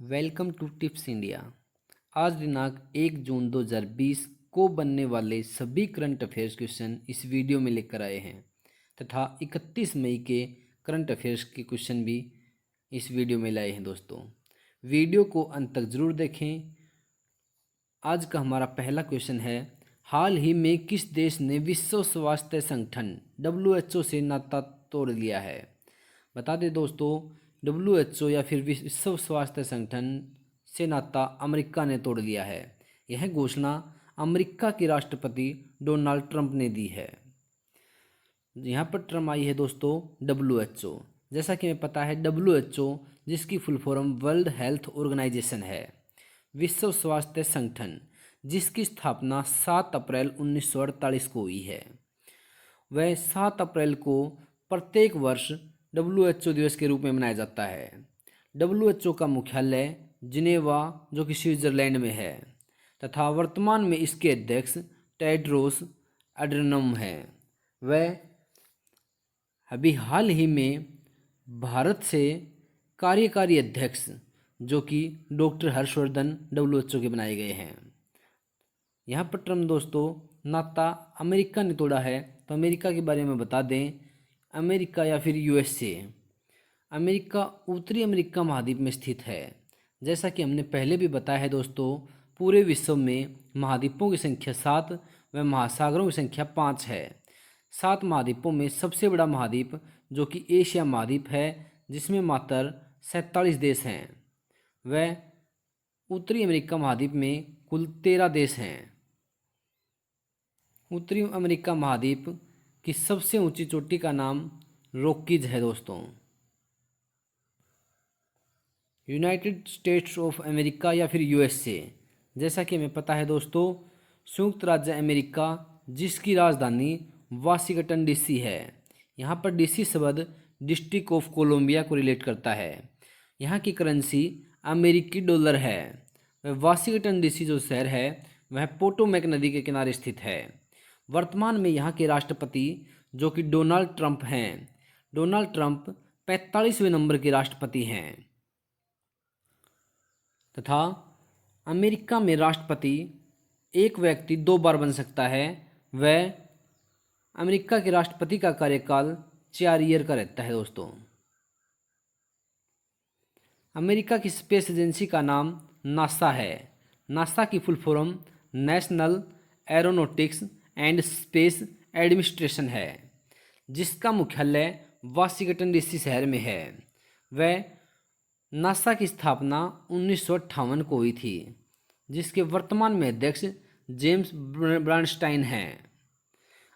Welcome to tips India. आज दिनांक 1 जून 2020 को बनने वाले सभी करंट अफेयर्स क्वेश्चन इस वीडियो में लेकर आए हैं तथा 31 मई के करंट अफेयर्स के क्वेश्चन भी इस वीडियो में लाए हैं। दोस्तों, वीडियो को अंत तक ज़रूर देखें। आज का हमारा पहला क्वेश्चन है, हाल ही में किस देश ने विश्व स्वास्थ्य संगठन WHO से नाता तोड़ लिया है? बता दें दोस्तों, WHO या फिर विश्व स्वास्थ्य संगठन से नाता अमेरिका ने तोड़ लिया है। यह घोषणा अमेरिका के राष्ट्रपति डोनाल्ड ट्रंप ने दी है। यहाँ पर टर्म आई है दोस्तों WHO। जैसा कि हमें पता है, WHO जिसकी full form world health organization है, विश्व स्वास्थ्य संगठन जिसकी स्थापना 7 अप्रैल 1948 को हुई है। वह 7 अप्रैल को प्रत्येक वर्ष WHO दिवस के रूप में मनाया जाता है। WHO का मुख्यालय जिनेवा जो कि स्विट्जरलैंड में है तथा वर्तमान में इसके अध्यक्ष टेड्रोस अड्नोम है। वह अभी हाल ही में भारत से कार्यकारी अध्यक्ष जो कि डॉक्टर हर्षवर्धन WHO के बनाए गए हैं। यहाँ पर टर्म दोस्तों नाता अमेरिका ने तोड़ा है, तो अमेरिका के बारे में बता दें। अमेरिका या फिर USA, अमेरिका उत्तरी अमेरिका महाद्वीप में स्थित है। जैसा कि हमने पहले भी बताया है दोस्तों, पूरे विश्व में महाद्वीपों की संख्या 7 व महासागरों की संख्या 5 है। 7 महाद्वीपों में सबसे बड़ा महाद्वीप जो कि एशिया महाद्वीप है, जिसमें मात्र 47 देश हैं। वह उत्तरी अमेरिका महाद्वीप में कुल 13 देश हैं। उत्तरी अमेरिका महाद्वीप की सबसे ऊंची चोटी का नाम रॉकीज है दोस्तों। यूनाइटेड स्टेट्स ऑफ अमेरिका या फिर USA, जैसा कि हमें पता है दोस्तों, संयुक्त राज्य अमेरिका जिसकी राजधानी वाशिंगटन DC है। यहाँ पर DC शब्द डिस्ट्रिक्ट ऑफ कोलंबिया को रिलेट करता है। यहाँ की करेंसी अमेरिकी डॉलर है। वह वाशिंगटन DC जो शहर है वह पोटोमैक नदी के किनारे स्थित है। वर्तमान में यहाँ के राष्ट्रपति जो कि डोनाल्ड ट्रंप हैं। डोनाल्ड ट्रंप 45वें नंबर के राष्ट्रपति हैं तथा अमेरिका में राष्ट्रपति एक व्यक्ति 2 बार बन सकता है। वह अमेरिका के राष्ट्रपति का कार्यकाल 4 ईयर का रहता है दोस्तों। अमेरिका की स्पेस एजेंसी का नाम नासा है। नासा की full form national aeronautics and space administration है, जिसका मुख्यालय वाशिंगटन DC शहर में है। वह नासा की स्थापना 1958 को हुई थी, जिसके वर्तमान में अध्यक्ष जेम्स ब्रांडस्टाइन हैं।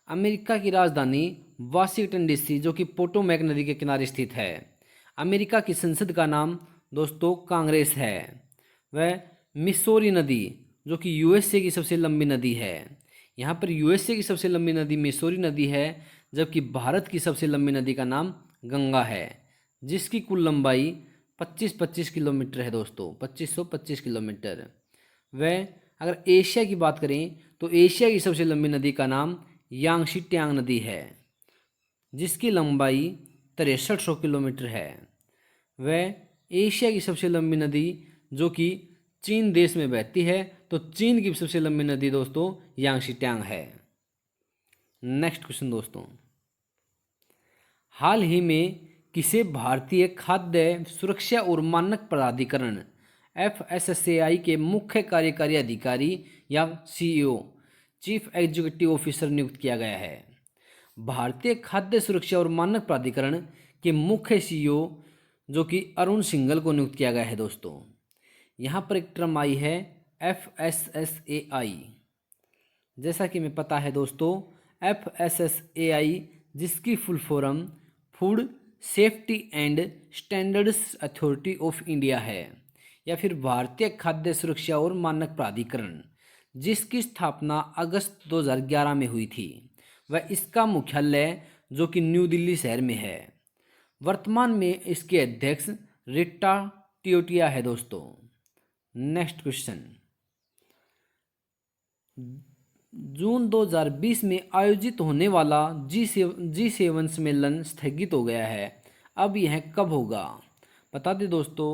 अमेरिका की राजधानी वाशिंगटन DC जो कि पोटोमैक नदी के किनारे स्थित है। अमेरिका की संसद का नाम दोस्तों कांग्रेस है। वह मिसौरी नदी जो कि USA की सबसे लंबी नदी है। यहाँ पर USA की सबसे लंबी नदी मिसौरी नदी है, जबकि भारत की सबसे लंबी नदी का नाम गंगा है, जिसकी कुल लंबाई 25 किलोमीटर है दोस्तों, 2525 किलोमीटर। वह अगर एशिया की बात करें तो एशिया की सबसे लंबी नदी का नाम यांगशी ट्यांग नदी है, जिसकी लंबाई 6300 किलोमीटर है। वह एशिया की सबसे लंबी नदी जो कि चीन देश में बहती है, तो चीन की सबसे लंबी नदी दोस्तों यांगशी ट्यांग है। नेक्स्ट क्वेश्चन दोस्तों, हाल ही में किसे भारतीय खाद्य सुरक्षा और मानक प्राधिकरण FSSAI के मुख्य कार्यकारी अधिकारी या CEO चीफ एग्जीक्यूटिव ऑफिसर नियुक्त किया गया है? भारतीय खाद्य सुरक्षा और मानक प्राधिकरण के मुख्य CEO जो कि अरुण सिंघल को नियुक्त किया गया है दोस्तों। यहाँ पर एक टर्म आई है FSSAI। जैसा कि हमें पता है दोस्तों, FSSAI जिसकी full form food safety and standards authority of India है, या फिर भारतीय खाद्य सुरक्षा और मानक प्राधिकरण, जिसकी स्थापना अगस्त 2011 में हुई थी। वह इसका मुख्यालय जो कि न्यू दिल्ली शहर में है। वर्तमान में इसके अध्यक्ष रिटा टियोटिया है दोस्तों। नेक्स्ट क्वेश्चन, जून 2020 में आयोजित होने वाला G7 सम्मेलन स्थगित हो गया है। अब यह कब होगा? बता दें दोस्तों,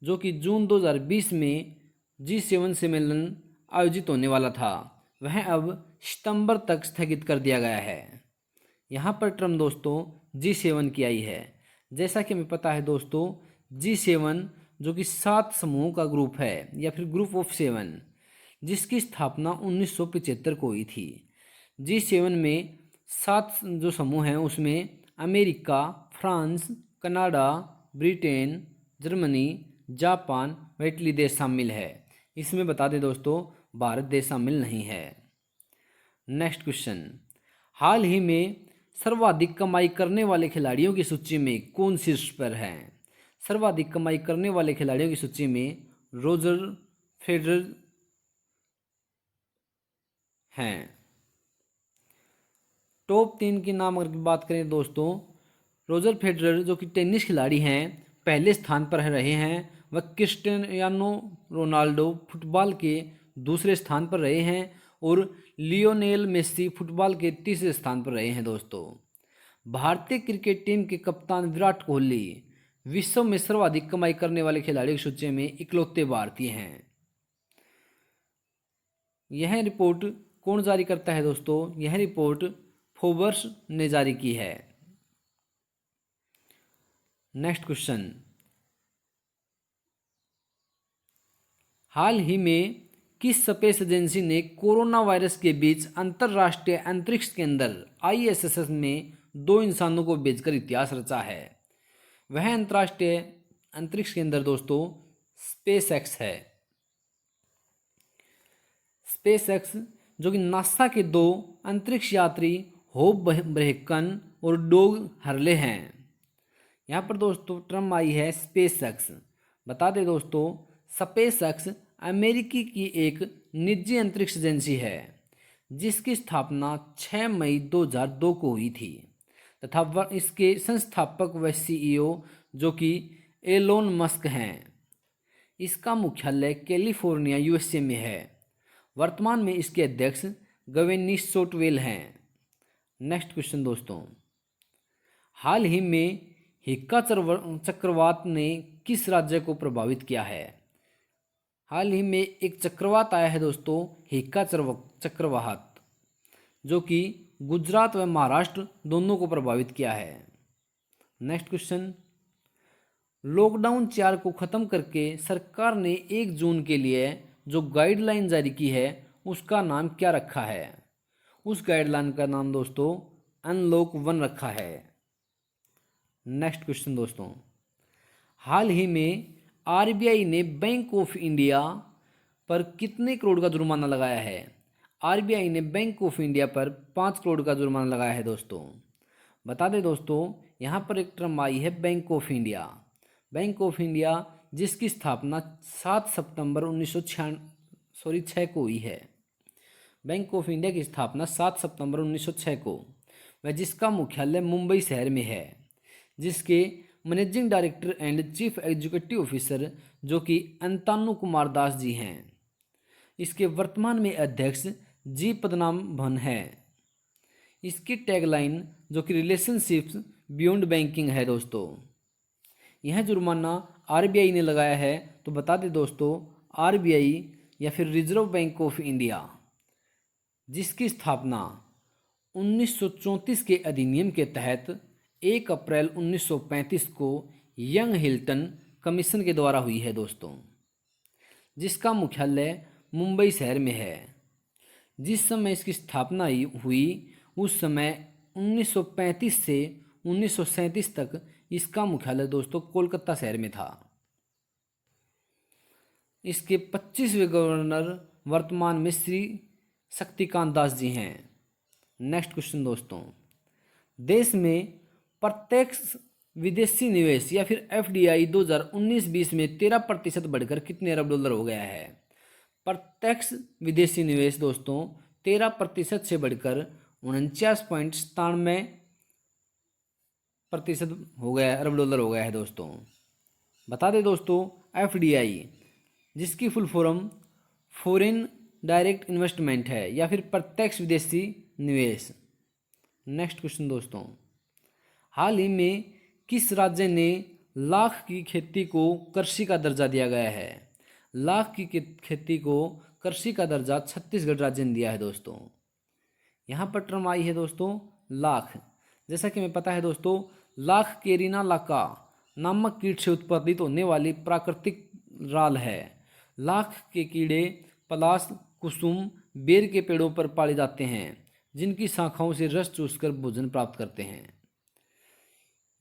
जो कि जून 2020 में G7 सम्मेलन आयोजित होने वाला था, वह अब सितंबर तक स्थगित कर दिया गया है। यहाँ पर टर्म दोस्तों G7 की आई है। जैसा कि हमें पता है दोस्तों, G7 जो कि 7 समूहों का ग्रुप है या फिर ग्रुप ऑफ 7, जिसकी स्थापना 1975 को हुई थी। G7 में 7 जो समूह हैं उसमें America, France, Canada, Britain, Germany, Japan व इटली देश शामिल है। इसमें बता दें दोस्तों, भारत देश शामिल नहीं है। नेक्स्ट क्वेश्चन, हाल ही में सर्वाधिक कमाई करने वाले खिलाड़ियों की सूची में कौन शीर्ष पर है? सर्वाधिक कमाई करने वाले खिलाड़ियों की सूची में रोजर फेडरर हैं। टॉप 3 के नाम अगर बात करें दोस्तों, रोजर फेडरर जो कि टेनिस खिलाड़ी हैं पहले स्थान पर रहे हैं। वह क्रिस्टियानो रोनाल्डो फुटबॉल के दूसरे स्थान पर रहे हैं और लियोनेल मेसी फुटबॉल के तीसरे स्थान पर रहे हैं दोस्तों। भारतीय क्रिकेट टीम के कप्तान विराट कोहली विश्व में सर्वाधिक कमाई करने वाले खिलाड़ियों की सूची में इकलौते भारतीय हैं। यह रिपोर्ट कौन जारी करता है दोस्तों? यह रिपोर्ट फोर्ब्स ने जारी की है। नेक्स्ट क्वेश्चन, हाल ही में किस स्पेस एजेंसी ने कोरोना वायरस के बीच अंतरराष्ट्रीय अंतरिक्ष केंद्र ISS में 2 इंसानों को भेजकर इतिहास रचा है? वह अंतरराष्ट्रीय अंतरिक्ष केंद्र दोस्तों SpaceX है। SpaceX जो कि नासा के 2 अंतरिक्ष यात्री होप ब्रेकन और डोग हर्ले हैं। यहाँ पर दोस्तों टर्म आई है SpaceX। बता दें दोस्तों, SpaceX अमेरिकी की एक निजी अंतरिक्ष एजेंसी है जिसकी स्थापना 6 मई 2002 को हुई थी तथा इसके संस्थापक व CEO जो कि एलोन मस्क हैं। इसका मुख्यालय कैलिफोर्निया USA में है। वर्तमान में इसके अध्यक्ष गवेनी सोटवेल हैं। नेक्स्ट क्वेश्चन दोस्तों, हाल ही में हिक्का चक्रवात ने किस राज्य को प्रभावित किया है? हाल ही में एक चक्रवात आया है दोस्तों, हिक्का चक्रवात, जो कि गुजरात व महाराष्ट्र दोनों को प्रभावित किया है। नेक्स्ट क्वेश्चन, लॉकडाउन 4 को ख़त्म करके सरकार ने 1 जून के लिए जो गाइडलाइन जारी की है उसका नाम क्या रखा है? उस गाइडलाइन का नाम दोस्तों अनलॉक 1 रखा है। नेक्स्ट क्वेश्चन दोस्तों, हाल ही में RBI ने बैंक ऑफ इंडिया पर कितने करोड़ का जुर्माना लगाया है? RBI ने बैंक ऑफ इंडिया पर 5 करोड़ का जुर्माना लगाया है दोस्तों। बता दें दोस्तों, यहाँ पर एक टर्म आई है bank of India. Bank of India जिसकी स्थापना 7 सितंबर 1906 को हुई है। बैंक ऑफ इंडिया की स्थापना 7 सितंबर 1906 को, वह जिसका मुख्यालय मुंबई शहर में है, जिसके managing director and chief executive officer जो कि अंतानु कुमार दास जी हैं। इसके वर्तमान में अध्यक्ष जी पद्मनाभन है। इसकी टैगलाइन जो कि रिलेशनशिप्स बियॉन्ड बैंकिंग है दोस्तों। यह जुर्माना RBI ने लगाया है। तो बता दें दोस्तों, RBI या फिर रिजर्व बैंक ऑफ इंडिया जिसकी स्थापना 1934 के अधिनियम के तहत 1 अप्रैल 1935 को यंग हिल्टन कमीशन के द्वारा हुई है दोस्तों, जिसका मुख्यालय मुंबई शहर में है। जिस समय इसकी स्थापना हुई उस समय 1935 से 1937 तक इसका मुख्यालय दोस्तों कोलकाता शहर में था। इसके 25वें गवर्नर वर्तमान में श्री शक्तिकांत दास जी हैं। नेक्स्ट क्वेश्चन दोस्तों, देश में प्रत्यक्ष विदेशी निवेश या फिर FDI 2019-20 में 13% बढ़कर कितने अरब डॉलर हो गया है? प्रत्यक्ष विदेशी निवेश दोस्तों 13% से बढ़कर 49.97% हो गया, अरब डॉलर हो गया है दोस्तों। बता दें दोस्तों, FDI जिसकी full form foreign direct investment है या फिर प्रत्यक्ष विदेशी निवेश। नेक्स्ट क्वेश्चन दोस्तों, हाल ही में किस राज्य ने लाख की खेती को कृषि का दर्जा दिया गया है। लाख की खेती को कृषि का दर्जा छत्तीसगढ़ राज्य ने दिया है दोस्तों। यहाँ पर टर्म आई है दोस्तों लाख। जैसा कि हमें पता है दोस्तों, लाख केरिना लाका नामक कीट से उत्पादित होने वाली प्राकृतिक राल है। लाख के कीड़े पलाश, कुसुम, बेर के पेड़ों पर पाले जाते हैं, जिनकी शाखाओं से रस चूसकर भोजन प्राप्त करते हैं।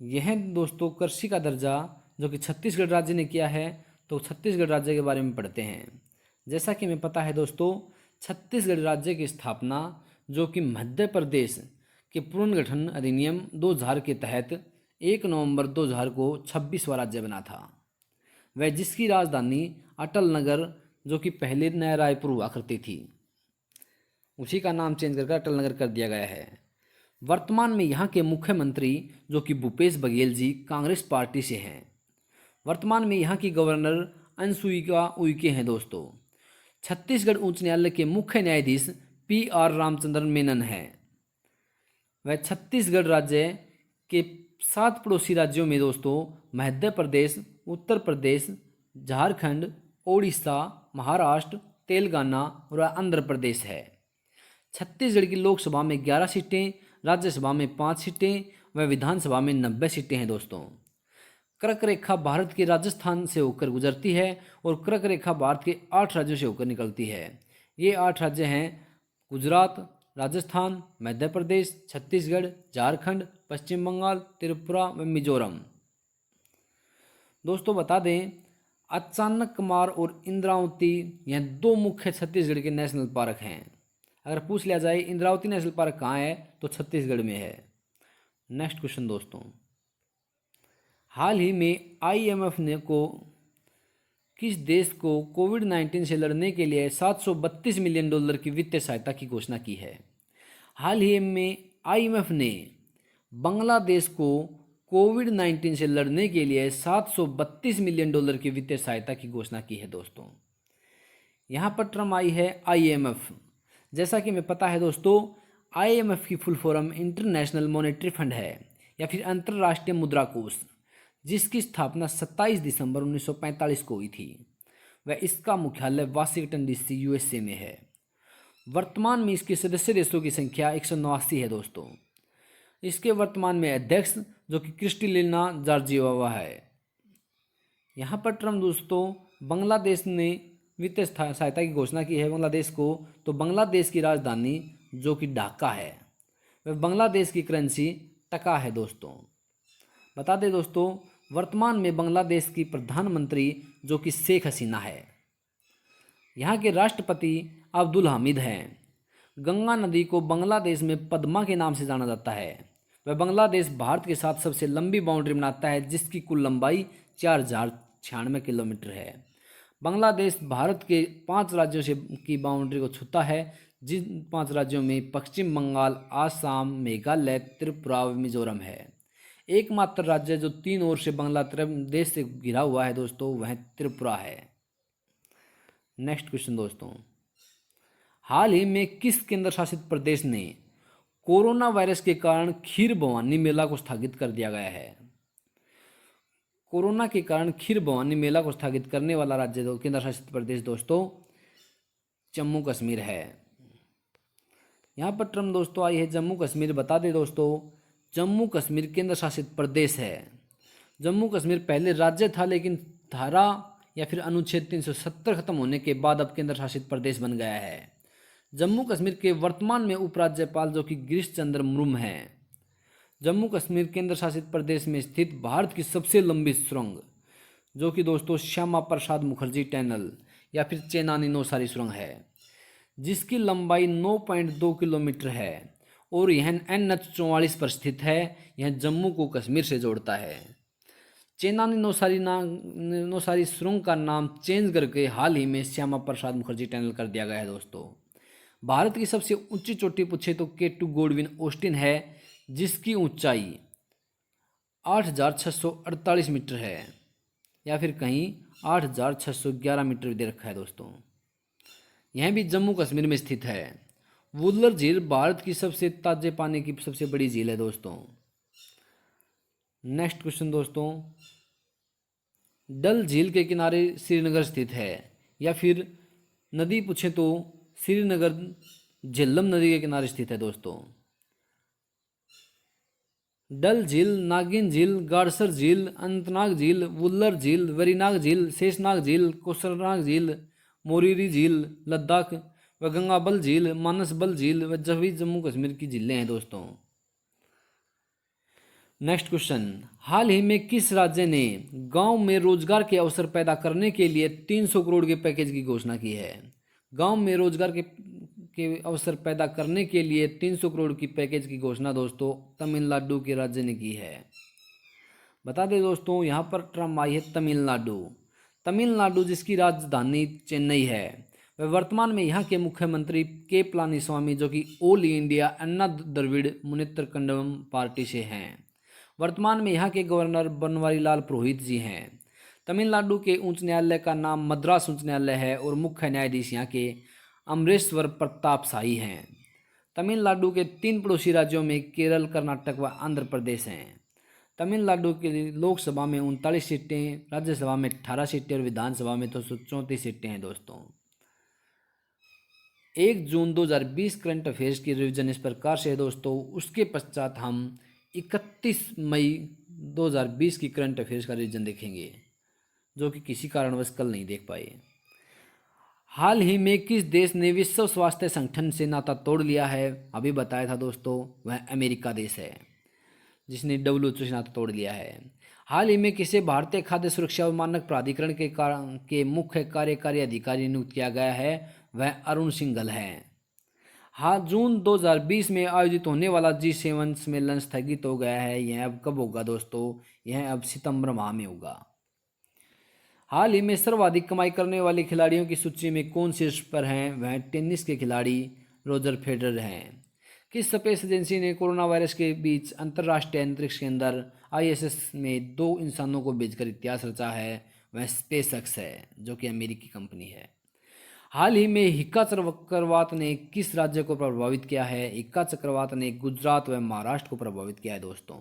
यह दोस्तों कृषि का दर्जा जो कि छत्तीसगढ़ राज्य ने किया है, तो छत्तीसगढ़ राज्य के बारे में पढ़ते हैं। जैसा कि हमें पता है दोस्तों, छत्तीसगढ़ राज्य की स्थापना जो कि मध्य प्रदेश के पुनर्गठन अधिनियम 2000 के तहत 1 नवंबर 2000 को 26वां राज्य बना था। वह जिसकी राजधानी अटल नगर जो कि पहले नया रायपुर हुआ करती थी, उसी का नाम चेंज करके अटल नगर कर दिया गया है। वर्तमान में यहाँ के मुख्यमंत्री जो कि भूपेश बघेल जी कांग्रेस पार्टी से हैं। वर्तमान में यहाँ की गवर्नर अनसुईका उइके हैं दोस्तों। छत्तीसगढ़ उच्च न्यायालय के मुख्य न्यायाधीश PR रामचंद्रन मेनन है। वह छत्तीसगढ़ राज्य के 7 पड़ोसी राज्यों में दोस्तों मध्य प्रदेश, उत्तर प्रदेश, झारखंड, ओडिशा, महाराष्ट्र, तेलंगाना और आंध्र प्रदेश है। छत्तीसगढ़ की लोकसभा में 11 सीटें, राज्यसभा में 5 सीटें व विधानसभा में 90 सीटें हैं दोस्तों। कर्क रेखा भारत के राजस्थान से होकर गुजरती है और कर्क रेखा भारत के 8 राज्यों से होकर निकलती है। ये 8 राज्य हैं गुजरात, राजस्थान, मध्य प्रदेश, छत्तीसगढ़, झारखंड, पश्चिम बंगाल, त्रिपुरा व मिजोरम। दोस्तों बता दें, अचानक कुमार और इंद्रावती यह 2 मुख्य छत्तीसगढ़ के नेशनल पार्क हैं। अगर पूछ लिया जाए इंद्रावती नेशनल पार्क कहाँ है, तो छत्तीसगढ़ में है। नेक्स्ट क्वेश्चन दोस्तों, हाल ही में IMF ने किस देश को कोविड-19 से लड़ने के लिए $732 मिलियन की वित्तीय सहायता की घोषणा की है। हाल ही में IMF ने बांग्लादेश को कोविड-19 से लड़ने के लिए $732 मिलियन की वित्तीय सहायता की घोषणा की है दोस्तों। यहाँ पर टर्म आई है IMF। जैसा कि हमें पता है दोस्तों, IMF की full form international monetary fund है या फिर अंतर्राष्ट्रीय मुद्रा कोष, जिसकी स्थापना 27 दिसंबर 1945 को हुई थी। वह इसका मुख्यालय वाशिंगटन DC USA में है। वर्तमान में इसके सदस्य देशों की संख्या 189 है दोस्तों। इसके वर्तमान में अध्यक्ष जो कि क्रिस्टलिना जॉर्जिएवा है। यहाँ पर टर्म दोस्तों, बांग्लादेश ने वित्तीय सहायता की घोषणा की है बांग्लादेश को, तो बांग्लादेश की राजधानी जो कि ढाका है, वह बांग्लादेश की करेंसी टका है दोस्तों। बता दें दोस्तों, वर्तमान में बांग्लादेश की प्रधानमंत्री जो कि शेख हसीना है। यहाँ के राष्ट्रपति अब्दुल हामिद हैं। गंगा नदी को बांग्लादेश में पद्मा के नाम से जाना जाता है। वह बांग्लादेश भारत के साथ सबसे लंबी बाउंड्री बनाता है, जिसकी कुल लंबाई 4096 किलोमीटर है। बांग्लादेश भारत के 5 राज्यों से की बाउंड्री को छूता है, जिन 5 राज्यों में पश्चिम बंगाल, आसाम, मेघालय, त्रिपुरा व मिजोरम है। एकमात्र राज्य जो 3 ओर से बांग्लादेश से घिरा हुआ है दोस्तों, वह त्रिपुरा है। नेक्स्ट क्वेश्चन दोस्तों, हाल ही में किस केंद्र शासित प्रदेश ने कोरोना वायरस के कारण खीर भवानी मेला को स्थगित कर दिया गया है? कोरोना के कारण खीर भवानी मेला को स्थगित करने वाला राज्य केंद्र शासित प्रदेश दोस्तों जम्मू कश्मीर है। यहाँ पर टर्म दोस्तों आई है जम्मू कश्मीर। बता दें दोस्तों, जम्मू कश्मीर केंद्र शासित प्रदेश है। जम्मू कश्मीर पहले राज्य था, लेकिन धारा या फिर अनुच्छेद 370 खत्म होने के बाद अब केंद्र शासित प्रदेश बन गया है। जम्मू कश्मीर के वर्तमान में उपराज्यपाल जो कि गिरीश चंद्र मुर्मू हैं। जम्मू कश्मीर केंद्र शासित प्रदेश में स्थित भारत की सबसे लंबी सुरंग जो कि दोस्तों श्यामा प्रसाद मुखर्जी टनल या फिर चेनानी नौसारी सुरंग है, जिसकी लंबाई 9.2 किलोमीटर है और यह NH44 पर स्थित है। यह जम्मू को कश्मीर से जोड़ता है। चेनानी नौसारी सुरंग का नाम चेंज करके हाल ही में श्यामा प्रसाद मुखर्जी टनल कर दिया गया है दोस्तों। भारत की सबसे ऊंची चोटी पूछे तो K2 गोडविन ऑस्टिन है, जिसकी ऊंचाई 8648 मीटर है या फिर कहीं 8611 मीटर भी दे रखा है दोस्तों। यह भी जम्मू कश्मीर में स्थित है। वुलर झील भारत की सबसे ताजे पानी की सबसे बड़ी झील है दोस्तों। नेक्स्ट क्वेश्चन दोस्तों, डल झील के किनारे श्रीनगर स्थित है, या फिर नदी पूछे तो श्रीनगर झेलम नदी के किनारे स्थित है दोस्तों। डल झील, नागिन झील, गाड़सर झील, अनंतनाग झील, वुल्लर झील, वेरीनाग झील, शेषनाग झील, कोसरनाग झील, मोरीरी झील लद्दाख व गंगाबल झील, मानसबल झील व सभी जम्मू कश्मीर की झीलें हैं दोस्तों। नेक्स्ट क्वेश्चन, हाल ही में किस राज्य ने गांव में रोजगार के अवसर पैदा करने के लिए 300 करोड़ के पैकेज की घोषणा की है? गांव में रोजगार के अवसर पैदा करने के लिए 300 करोड़ की पैकेज की घोषणा दोस्तों तमिलनाडु के राज्य ने की है। बता दें दोस्तों, यहाँ पर टर्म आई है तमिलनाडु। तमिलनाडु जिसकी राजधानी चेन्नई है, वह वर्तमान में यहाँ के मुख्यमंत्री के पलानीस्वामी जो कि ऑल इंडिया अन्ना द्रविड़ मुनेत्र कड़गम पार्टी से हैं। वर्तमान में यहाँ के गवर्नर बनवारीलाल पुरोहित जी हैं। तमिलनाडु के उच्च न्यायालय का नाम मद्रास उच्च न्यायालय है और मुख्य न्यायाधीश यहाँ के अमरेश्वर प्रताप शाही हैं। तमिलनाडु के 3 पड़ोसी राज्यों में केरल, कर्नाटक व आंध्र प्रदेश हैं। तमिलनाडु के लोकसभा में 39 सीटें, राज्यसभा में 18 सीटें और विधानसभा में 234 सीटें हैं दोस्तों। 1 जून 2020 करंट अफेयर्स की रिवीजन इस प्रकार से है दोस्तों। उसके पश्चात हम 31 मई 2020 की करंट अफेयर्स का रिवीजन देखेंगे, जो कि किसी कारणवश कल नहीं देख पाए। हाल ही में किस देश ने विश्व स्वास्थ्य संगठन से नाता तोड़ लिया है? अभी बताया था दोस्तों, वह अमेरिका देश है जिसने WHO से नाता तोड़ लिया है। हाल ही में किसे भारतीय खाद्य सुरक्षा और मानक प्राधिकरण के मुख्य कार्यकारी अधिकारी नियुक्त किया गया है? वह अरुण सिंघल हैं। हाँ, जून 2020 में आयोजित होने वाला G7 सम्मेलन स्थगित हो गया है। यह अब कब होगा दोस्तों? यह अब सितंबर माह में होगा। हाल ही में सर्वाधिक कमाई करने वाले खिलाड़ियों की सूची में कौन शीर्ष पर हैं? वह टेनिस के खिलाड़ी रोजर फेडरर हैं। किस स्पेस एजेंसी ने कोरोना वायरस के बीच अंतर्राष्ट्रीय अंतरिक्ष केंद्र ISS में 2 इंसानों को भेजकर इतिहास रचा है? वह स्पेसएक्स है, जो कि अमेरिकी कंपनी है। हाल ही में हिक्का चक्रवात ने किस राज्य को प्रभावित किया है? हिक्का चक्रवात ने गुजरात व महाराष्ट्र को प्रभावित किया है दोस्तों।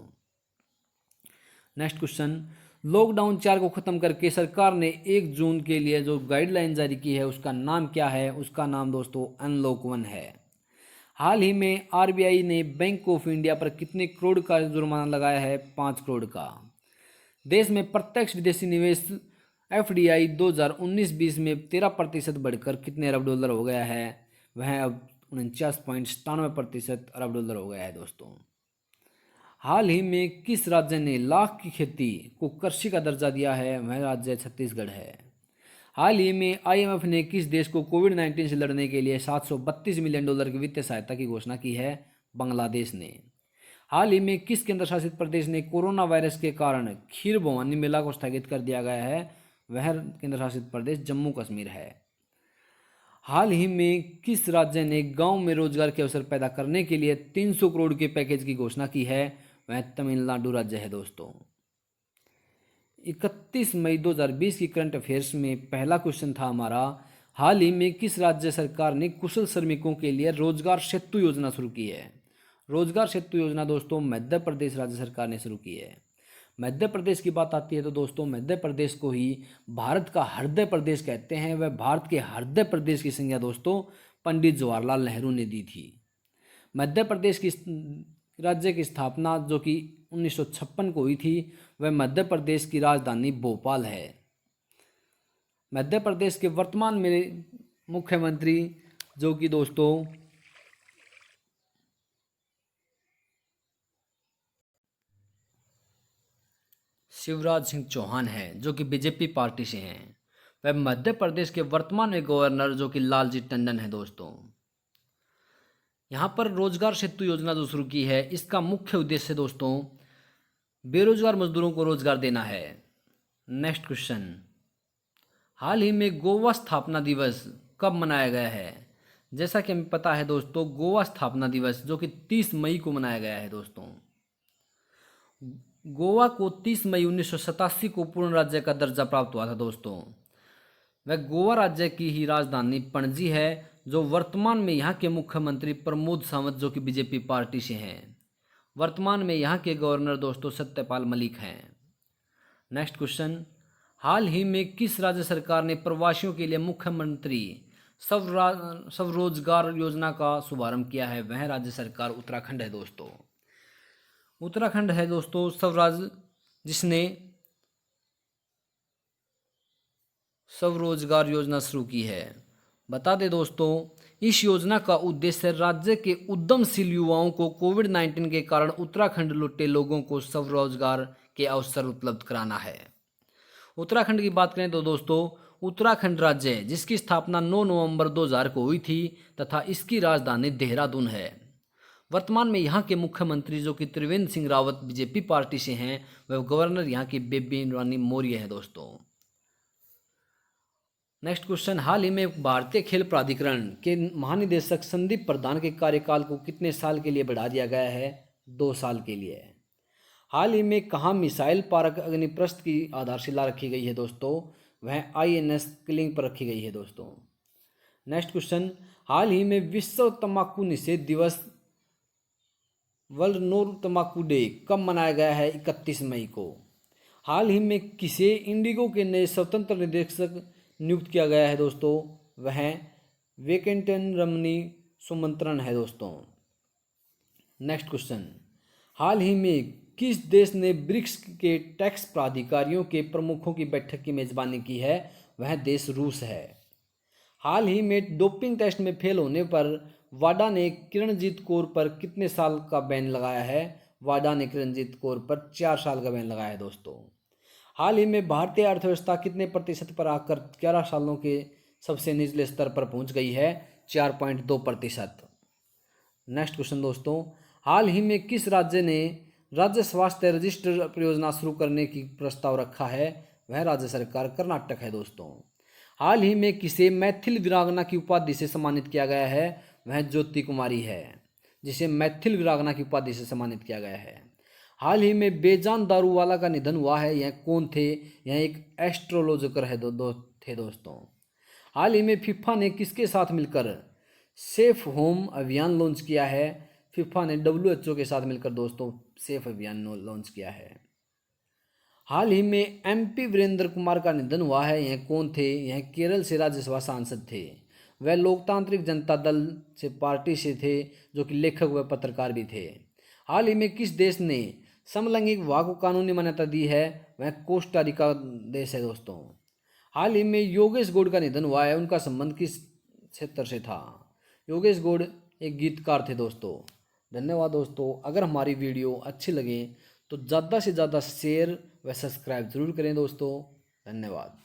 नेक्स्ट क्वेश्चन, लॉकडाउन 4 को खत्म करके सरकार ने 1 जून के लिए जो गाइडलाइन जारी की है उसका नाम क्या है? उसका नाम दोस्तों अनलॉक 1 है। हाल ही में RBI ने बैंक ऑफ इंडिया पर कितने करोड़ का जुर्माना लगाया है? 5 करोड़ का। देश में प्रत्यक्ष विदेशी निवेश FDI 2019-20 में 13% बढ़कर कितने अरब डॉलर हो गया है? वह अब 49.97% अरब डॉलर हो गया है दोस्तों। हाल ही में किस राज्य ने लाख की खेती को कृषि का दर्जा दिया है? वह राज्य छत्तीसगढ़ है। हाल ही में IMF ने किस देश को कोविड-19 से लड़ने के लिए $732 मिलियन की वित्तीय सहायता की घोषणा की है? बांग्लादेश ने। हाल ही में किस केंद्र शासित प्रदेश ने कोरोना वायरस के कारण खीर भवानी मेला को स्थगित कर दिया गया है? वह केंद्र शासित प्रदेश जम्मू कश्मीर है। हाल ही में किस राज्य ने गांव में रोजगार के अवसर पैदा करने के लिए 300 करोड़ के पैकेज की घोषणा की है? वह तमिलनाडु राज्य है दोस्तों। 31 मई 2020 की करंट अफेयर्स में पहला क्वेश्चन था हमारा, हाल ही में किस राज्य सरकार ने कुशल श्रमिकों के लिए रोजगार सेतु योजना शुरू की है? रोजगार सेतु योजना दोस्तों मध्य प्रदेश राज्य सरकार ने शुरू की है। मध्य प्रदेश की बात आती है तो दोस्तों मध्य प्रदेश को ही भारत का हृदय प्रदेश कहते हैं। वह भारत के हृदय प्रदेश की संज्ञा दोस्तों पंडित जवाहरलाल नेहरू ने दी थी। मध्य प्रदेश की राज्य की स्थापना जो कि 1956 को हुई थी, वह मध्य प्रदेश की राजधानी भोपाल है। मध्य प्रदेश के वर्तमान में मुख्यमंत्री जो कि दोस्तों शिवराज सिंह चौहान हैं, जो कि बीजेपी पार्टी से हैं। वह मध्य प्रदेश के वर्तमान में गवर्नर जो कि लालजी टंडन है दोस्तों। यहाँ पर रोजगार सेतु योजना जो शुरू की है, इसका मुख्य उद्देश्य दोस्तों बेरोजगार मजदूरों को रोजगार देना है। नेक्स्ट क्वेश्चन, हाल ही में गोवा स्थापना दिवस कब मनाया गया है? जैसा कि हमें पता है दोस्तों, गोवा स्थापना दिवस जो कि 30 मई को मनाया गया है दोस्तों। गोवा को 30 मई 1987 को पूर्ण राज्य का दर्जा प्राप्त हुआ था दोस्तों। वह गोवा राज्य की ही राजधानी पणजी है, जो वर्तमान में यहाँ के मुख्यमंत्री प्रमोद सावंत जो कि बीजेपी पार्टी से हैं। वर्तमान में यहाँ के गवर्नर दोस्तों सत्यपाल मलिक हैं। नेक्स्ट क्वेश्चन, हाल ही में किस राज्य सरकार ने प्रवासियों के लिए मुख्यमंत्री स्वरोजगार योजना का शुभारंभ किया है? वह राज्य सरकार उत्तराखंड है दोस्तों। उत्तराखंड है दोस्तों स्वराज जिसने स्वरोजगार योजना शुरू की है। बता दें दोस्तों, इस योजना का उद्देश्य राज्य के उद्यमशील युवाओं को कोविड-19 के कारण उत्तराखंड लौटे लोगों को स्वरोजगार के अवसर उपलब्ध कराना है। उत्तराखंड की बात करें तो दोस्तों, उत्तराखंड राज्य जिसकी स्थापना 9 नवंबर 2000 को हुई थी तथा इसकी राजधानी देहरादून है। वर्तमान में यहाँ के मुख्यमंत्री जो कि त्रिवेंद्र सिंह रावत बीजेपी पार्टी से हैं, वह गवर्नर यहाँ की बेबी रानी मौर्य है दोस्तों। नेक्स्ट क्वेश्चन, हाल ही में भारतीय खेल प्राधिकरण के महानिदेशक संदीप प्रधान के कार्यकाल को कितने साल के लिए बढ़ा दिया गया है? 2 साल के लिए। हाल ही में कहाँ मिसाइल पार्क अग्निप्रस्थ की आधारशिला रखी गई है दोस्तों? वह INS किलिंग पर रखी गई है दोस्तों। नेक्स्ट क्वेश्चन, हाल ही में विश्व तंबाकू निषेध दिवस वर्ल्ड नो तंबाकू डे कब मनाया गया है? 31 मई को। हाल ही में किसे इंडिगो के नए स्वतंत्र निदेशक नियुक्त किया गया है दोस्तों? वह वेंकटेन रमनी सुमंत्रन है दोस्तों। नेक्स्ट क्वेश्चन, हाल ही में किस देश ने ब्रिक्स के टैक्स प्राधिकारियों के प्रमुखों की बैठक की मेजबानी की है? वह देश रूस है। हाल ही में डोपिंग टेस्ट में फेल होने पर वाडा ने किरणजीत कौर पर कितने साल का बैन लगाया है? वाडा ने किरणजीत कौर पर 4 साल का बैन लगाया है दोस्तों। हाल ही में भारतीय अर्थव्यवस्था कितने प्रतिशत पर आकर 11 सालों के सबसे निचले स्तर पर पहुंच गई है? 4.2%। नेक्स्ट क्वेश्चन दोस्तों, हाल ही में किस राज्य ने राज्य स्वास्थ्य रजिस्टर परियोजना शुरू करने की प्रस्ताव रखा है? वह राज्य सरकार कर्नाटक है दोस्तों। हाल ही में किसे मैथिल वीरांगना की उपाधि से सम्मानित किया गया है? वह ज्योति कुमारी है, जिसे मैथिल वीरांगना की उपाधि से सम्मानित किया गया है। हाल ही में बेजान दारूवाला का निधन हुआ है, यह कौन थे? यह एक एस्ट्रोलॉजर है थे दोस्तों। हाल ही में फीफा ने किसके साथ मिलकर सेफ होम अभियान लॉन्च किया है? फीफा ने WHO के साथ मिलकर दोस्तों सेफ अभियान लॉन्च किया है। हाल ही में MP वीरेंद्र कुमार का निधन हुआ है, यह कौन थे? यह केरल से राज्यसभा सांसद थे। वह लोकतांत्रिक जनता दल से पार्टी से थे, जो कि लेखक व पत्रकार भी थे। हाल ही में किस देश ने समलैंगिक विवाह को कानूनी मान्यता दी है? वह कोस्टा रिका देश है दोस्तों। हाल ही में योगेश गौड़ का निधन हुआ है, उनका संबंध किस क्षेत्र से था? योगेश गौड़ एक गीतकार थे दोस्तों। धन्यवाद दोस्तों। अगर हमारी वीडियो अच्छी लगे तो ज़्यादा से ज़्यादा शेयर व सब्सक्राइब जरूर करें दोस्तों। धन्यवाद।